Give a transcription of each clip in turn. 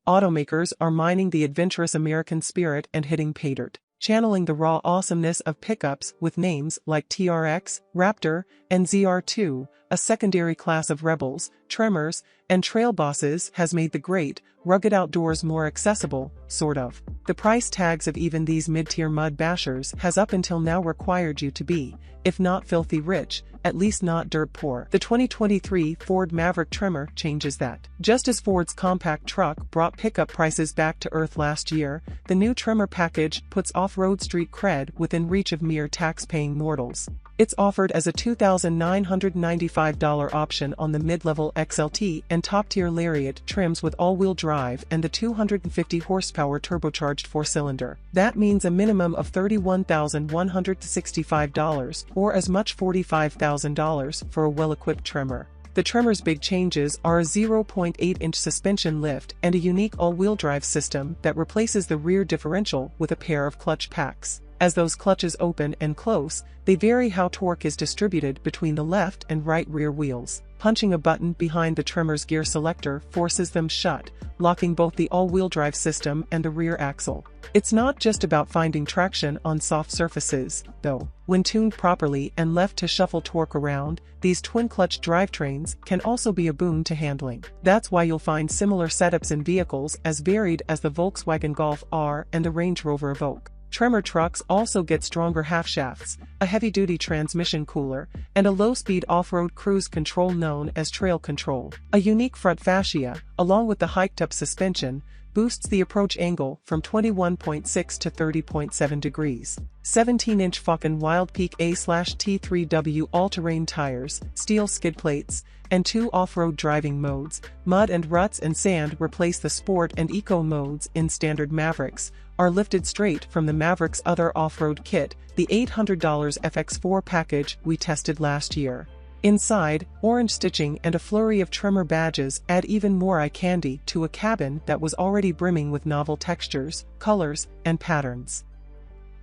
Automakers are mining the adventurous American spirit and hitting paydirt, channeling the raw awesomeness of pickups with names like TRX, Raptor, and ZR2, a secondary class of rebels, tremors, and trail bosses has made the great, rugged outdoors more accessible, sort of. The price tags of even these mid-tier mud bashers has up until now required you to be, if not filthy rich, at least not dirt poor. The 2023 Ford Maverick Tremor changes that. Just as Ford's compact truck brought pickup prices back to earth last year, the new Tremor package puts off-road street cred within reach of mere tax-paying mortals. It's offered as a $2,995 option on the mid-level XLT and top-tier Lariat trims with all-wheel drive and the 250 horsepower turbocharged 4-cylinder. That means a minimum of $31,165 or as much $45,000 for a well-equipped Tremor. The Tremor's big changes are a 0.8-inch suspension lift and a unique all-wheel drive system that replaces the rear differential with a pair of clutch packs. As those clutches open and close, they vary how torque is distributed between the left and right rear wheels. Punching a button behind the Tremor's gear selector forces them shut, locking both the all-wheel drive system and the rear axle. It's not just about finding traction on soft surfaces, though. When tuned properly and left to shuffle torque around, these twin-clutch drivetrains can also be a boon to handling. That's why you'll find similar setups in vehicles as varied as the Volkswagen Golf R and the Range Rover Evoque. Tremor trucks also get stronger half-shafts, a heavy-duty transmission cooler, and a low-speed off-road cruise control known as trail control. A unique front fascia, along with the hiked-up suspension, boosts the approach angle from 21.6 to 30.7 degrees. 17-inch fucking Wild Peak A/T3W all-terrain tires, steel skid plates, and 2 off-road driving modes, mud and ruts and sand replace the sport and eco modes in standard Mavericks, are lifted straight from the Maverick's other off-road kit, the $800 FX4 package we tested last year. Inside, orange stitching and a flurry of Tremor badges add even more eye candy to a cabin that was already brimming with novel textures, colors, and patterns.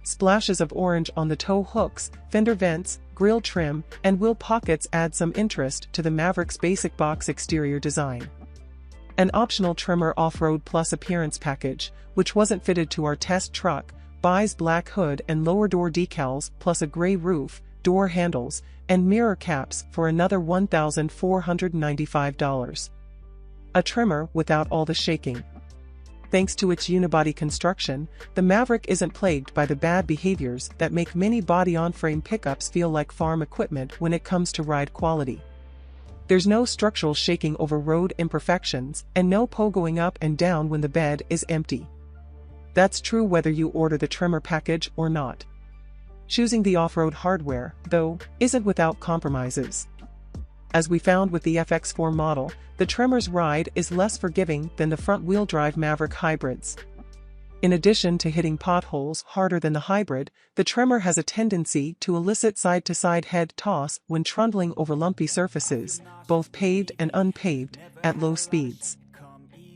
Splashes of orange on the tow hooks, fender vents, grille trim, and wheel pockets add some interest to the Maverick's basic box exterior design. An optional Tremor Off-Road Plus appearance package, which wasn't fitted to our test truck, buys black hood and lower door decals plus a gray roof, door handles, and mirror caps for another $1,495. A Tremor without all the shaking. Thanks to its unibody construction, the Maverick isn't plagued by the bad behaviors that make many body-on-frame pickups feel like farm equipment when it comes to ride quality. There's no structural shaking over road imperfections, and no pogoing up and down when the bed is empty. That's true whether you order the Tremor package or not. Choosing the off-road hardware, though, isn't without compromises. As we found with the FX4 model, the Tremor's ride is less forgiving than the front-wheel drive Maverick hybrids. In addition to hitting potholes harder than the hybrid, the Tremor has a tendency to elicit side-to-side head toss when trundling over lumpy surfaces, both paved and unpaved, at low speeds.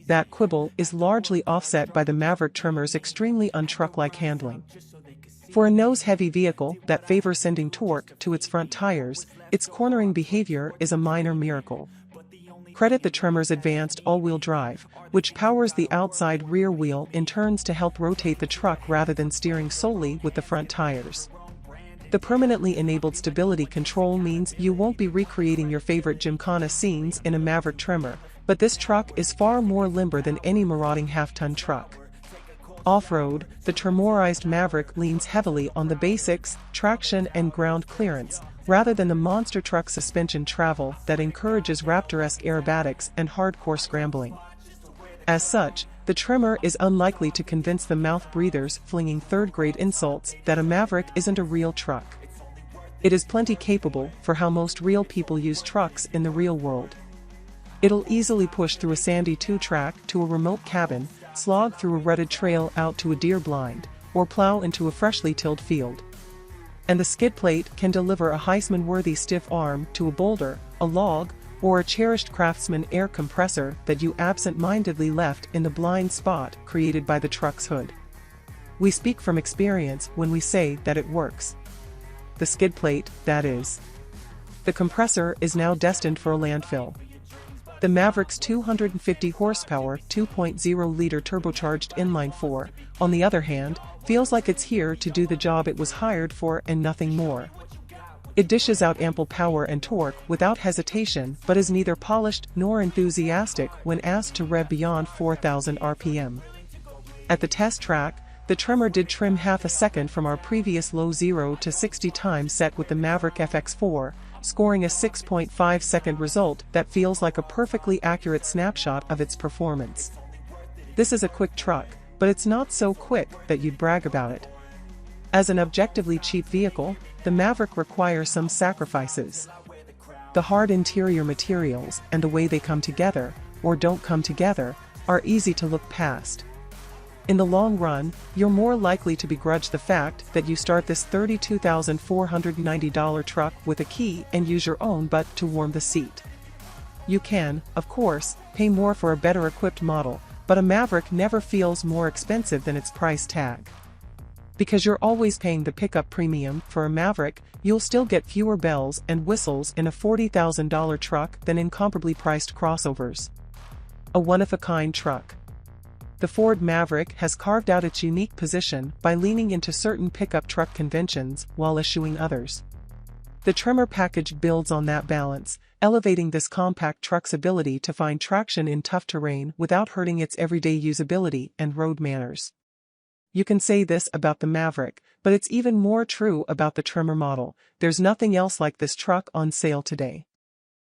That quibble is largely offset by the Maverick Tremor's extremely untruck-like handling. For a nose-heavy vehicle that favors sending torque to its front tires, its cornering behavior is a minor miracle. Credit the Tremor's advanced all-wheel drive, which powers the outside rear wheel in turns to help rotate the truck rather than steering solely with the front tires. The permanently enabled stability control means you won't be recreating your favorite gymkhana scenes in a Maverick Tremor, but this truck is far more limber than any marauding half-ton truck. Off-road, the Tremorized Maverick leans heavily on the basics, traction and ground clearance, rather than the monster truck suspension travel that encourages Raptor-esque aerobatics and hardcore scrambling. As such, the Tremor is unlikely to convince the mouth breathers flinging third-grade insults that a Maverick isn't a real truck. It is plenty capable for how most real people use trucks in the real world. It'll easily push through a sandy 2-track to a remote cabin, slog through a rutted trail out to a deer blind, or plow into a freshly tilled field. And the skid plate can deliver a Heisman-worthy stiff arm to a boulder, a log, or a cherished Craftsman air compressor that you absent-mindedly left in the blind spot created by the truck's hood. We speak from experience when we say that it works. The skid plate, that is. The compressor is now destined for a landfill. The Maverick's 250 horsepower 2.0-liter turbocharged inline-4, on the other hand, feels like it's here to do the job it was hired for and nothing more. It dishes out ample power and torque without hesitation but is neither polished nor enthusiastic when asked to rev beyond 4,000 RPM. At the test track, the Tremor did trim half a second from our previous low 0 to 60 time set with the Maverick FX4, scoring a 6.5-second result that feels like a perfectly accurate snapshot of its performance. This is a quick truck, but it's not so quick that you'd brag about it. As an objectively cheap vehicle, the Maverick requires some sacrifices. The hard interior materials and the way they come together, or don't come together, are easy to look past. In the long run, you're more likely to begrudge the fact that you start this $32,490 truck with a key and use your own butt to warm the seat. You can, of course, pay more for a better equipped model, but a Maverick never feels more expensive than its price tag. Because you're always paying the pickup premium for a Maverick, you'll still get fewer bells and whistles in a $40,000 truck than in comparably priced crossovers. A one-of-a-kind truck. The Ford Maverick has carved out its unique position by leaning into certain pickup truck conventions while eschewing others. The Tremor package builds on that balance, elevating this compact truck's ability to find traction in tough terrain without hurting its everyday usability and road manners. You can say this about the Maverick, but it's even more true about the Tremor model. There's nothing else like this truck on sale today.